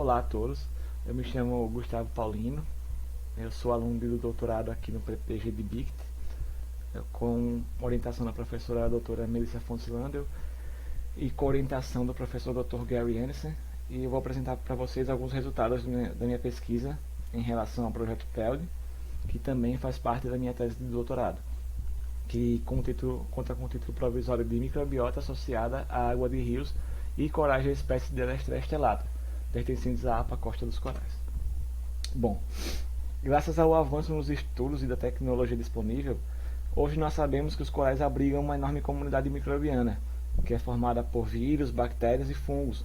Olá a todos, eu me chamo Gustavo Paulino, eu sou aluno do doutorado aqui no PPG de BICT, com orientação da professora doutora Melissa Fontes Landel e com orientação do professor Dr. Gary Anderson, e eu vou apresentar para vocês alguns resultados da minha pesquisa em relação ao projeto PELD, que também faz parte da minha tese de doutorado, que conta com o título provisório de Microbiota associada à água de rios e corais da espécie de Elestra estelata, pertencentes à APA Costa dos Corais. Bom, graças ao avanço nos estudos e da tecnologia disponível, hoje nós sabemos que os corais abrigam uma enorme comunidade microbiana, que é formada por vírus, bactérias e fungos,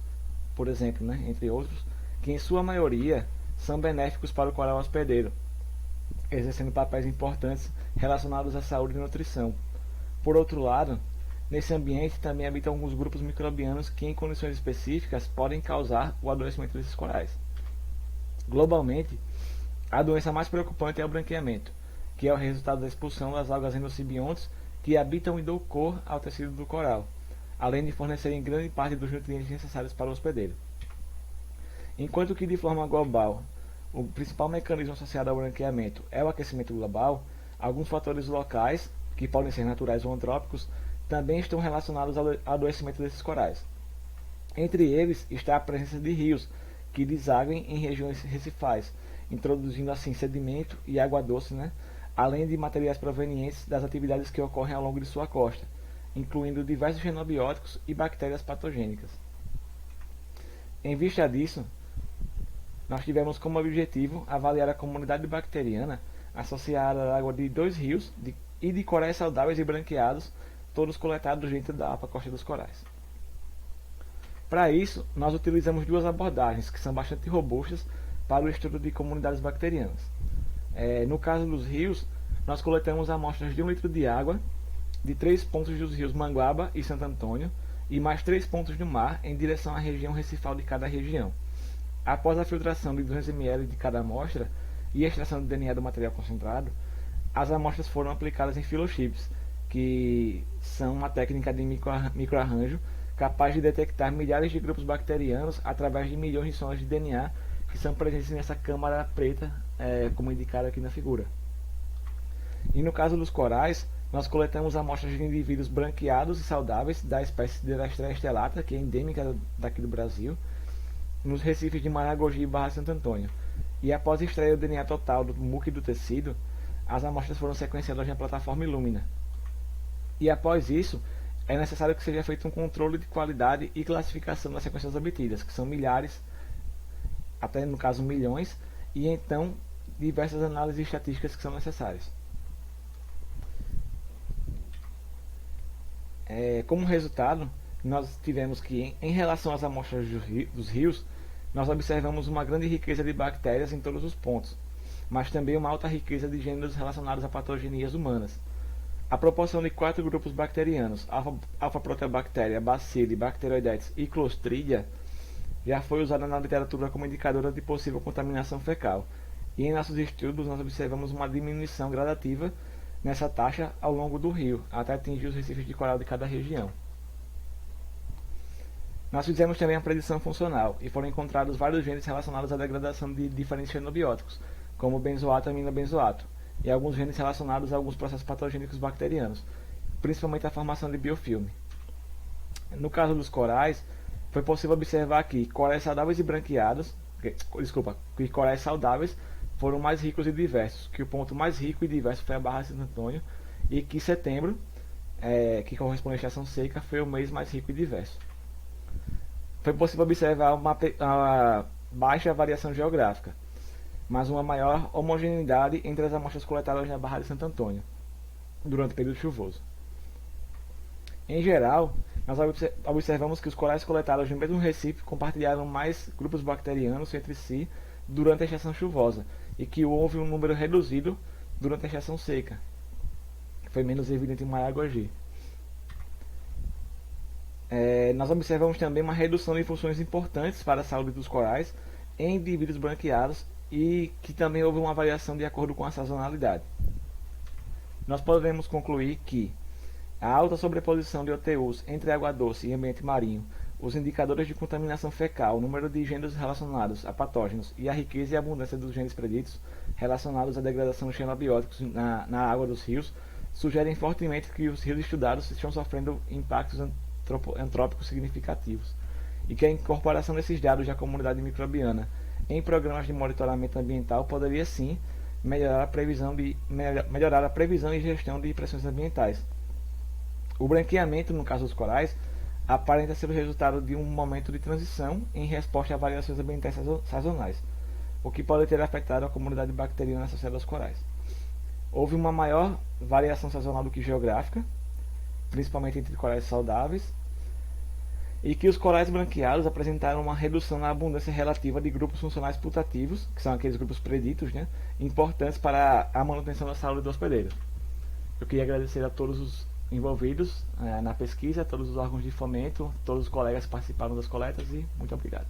por exemplo, entre outros, que em sua maioria são benéficos para o coral hospedeiro, exercendo papéis importantes relacionados à saúde e nutrição. Por outro lado, nesse ambiente também habitam alguns grupos microbianos que, em condições específicas, podem causar o adoecimento desses corais. Globalmente, a doença mais preocupante é o branqueamento, que é o resultado da expulsão das algas endocibiontes que habitam e dão cor ao tecido do coral, além de fornecerem grande parte dos nutrientes necessários para o hospedeiro. Enquanto que, de forma global, o principal mecanismo associado ao branqueamento é o aquecimento global, alguns fatores locais, que podem ser naturais ou antrópicos, também estão relacionados ao adoecimento desses corais. Entre eles está a presença de rios, que desaguem em regiões recifais, introduzindo assim sedimento e água doce, além de materiais provenientes das atividades que ocorrem ao longo de sua costa, incluindo diversos xenobióticos e bactérias patogênicas. Em vista disso, nós tivemos como objetivo avaliar a comunidade bacteriana associada à água de dois rios e de corais saudáveis e branqueados, todos coletados dentro da APA Costa dos Corais. Para isso, nós utilizamos duas abordagens que são bastante robustas para o estudo de comunidades bacterianas. No caso dos rios, nós coletamos amostras de 1 litro de água de 3 pontos dos rios Manguaba e Santo Antônio e mais 3 pontos do mar em direção à região recifal de cada região. Após a filtração de 200 ml de cada amostra e a extração do DNA do material concentrado, as amostras foram aplicadas em filochips, que são uma técnica de microarranjo capaz de detectar milhares de grupos bacterianos através de milhões de zonas de DNA que são presentes nessa câmara preta, como indicado aqui na figura. E no caso dos corais, nós coletamos amostras de indivíduos branqueados e saudáveis da espécie de Elestra estelata, que é endêmica daqui do Brasil, nos recifes de Maragogi e Barra Santo Antônio. E após extrair o DNA total do muco e do tecido, as amostras foram sequenciadas na plataforma Illumina. E após isso, é necessário que seja feito um controle de qualidade e classificação das sequências obtidas, que são milhares, até no caso milhões, e então diversas análises estatísticas que são necessárias. Como resultado, nós tivemos que, em relação às amostras dos rios, nós observamos uma grande riqueza de bactérias em todos os pontos, mas também uma alta riqueza de gêneros relacionados a patogenias humanas. A proporção de 4 grupos bacterianos, Alpha-Proteobacteria, Bacilli, Bacteroidetes e Clostridia, já foi usada na literatura como indicadora de possível contaminação fecal, e em nossos estudos nós observamos uma diminuição gradativa nessa taxa ao longo do rio, até atingir os recifes de coral de cada região. Nós fizemos também a predição funcional, e foram encontrados vários genes relacionados à degradação de diferentes xenobióticos, como o benzoato e aminobenzoato, e alguns genes relacionados a alguns processos patogênicos bacterianos, principalmente a formação de biofilme. No caso dos corais, foi possível observar que corais saudáveis e branqueados, que corais saudáveis foram mais ricos e diversos, que o ponto mais rico e diverso foi a Barra de Santo Antônio, e que setembro, que corresponde à estação seca, foi o mês mais rico e diverso. Foi possível observar uma baixa variação geográfica, mas uma maior homogeneidade entre as amostras coletadas na Barra de Santo Antônio, durante o período chuvoso. Em geral, nós observamos que os corais coletados no mesmo recife compartilharam mais grupos bacterianos entre si durante a estação chuvosa, e que houve um número reduzido durante a estação seca, que foi menos evidente em Maragogi. Nós observamos também uma redução de funções importantes para a saúde dos corais em indivíduos branqueados e que também houve uma variação de acordo com a sazonalidade. Nós podemos concluir que a alta sobreposição de OTUs entre água doce e ambiente marinho Os indicadores de contaminação fecal, o número de gêneros relacionados a patógenos e a riqueza e abundância dos genes preditos relacionados à degradação de xenobióticos na água dos rios sugerem fortemente que os rios estudados estão sofrendo impactos antrópicos significativos e que a incorporação desses dados da comunidade microbiana em programas de monitoramento ambiental poderia sim melhorar a previsão e gestão de pressões ambientais. O branqueamento, no caso dos corais, aparenta ser o resultado de um momento de transição em resposta a variações ambientais sazonais, o que pode ter afetado a comunidade bacteriana associada aos corais. Houve uma maior variação sazonal do que geográfica, principalmente entre corais saudáveis, e que os corais branqueados apresentaram uma redução na abundância relativa de grupos funcionais putativos, que são aqueles grupos preditos, né, importantes para a manutenção da saúde do hospedeiro. Eu queria agradecer a todos os envolvidos na pesquisa, a todos os órgãos de fomento, todos os colegas que participaram das coletas e muito obrigado.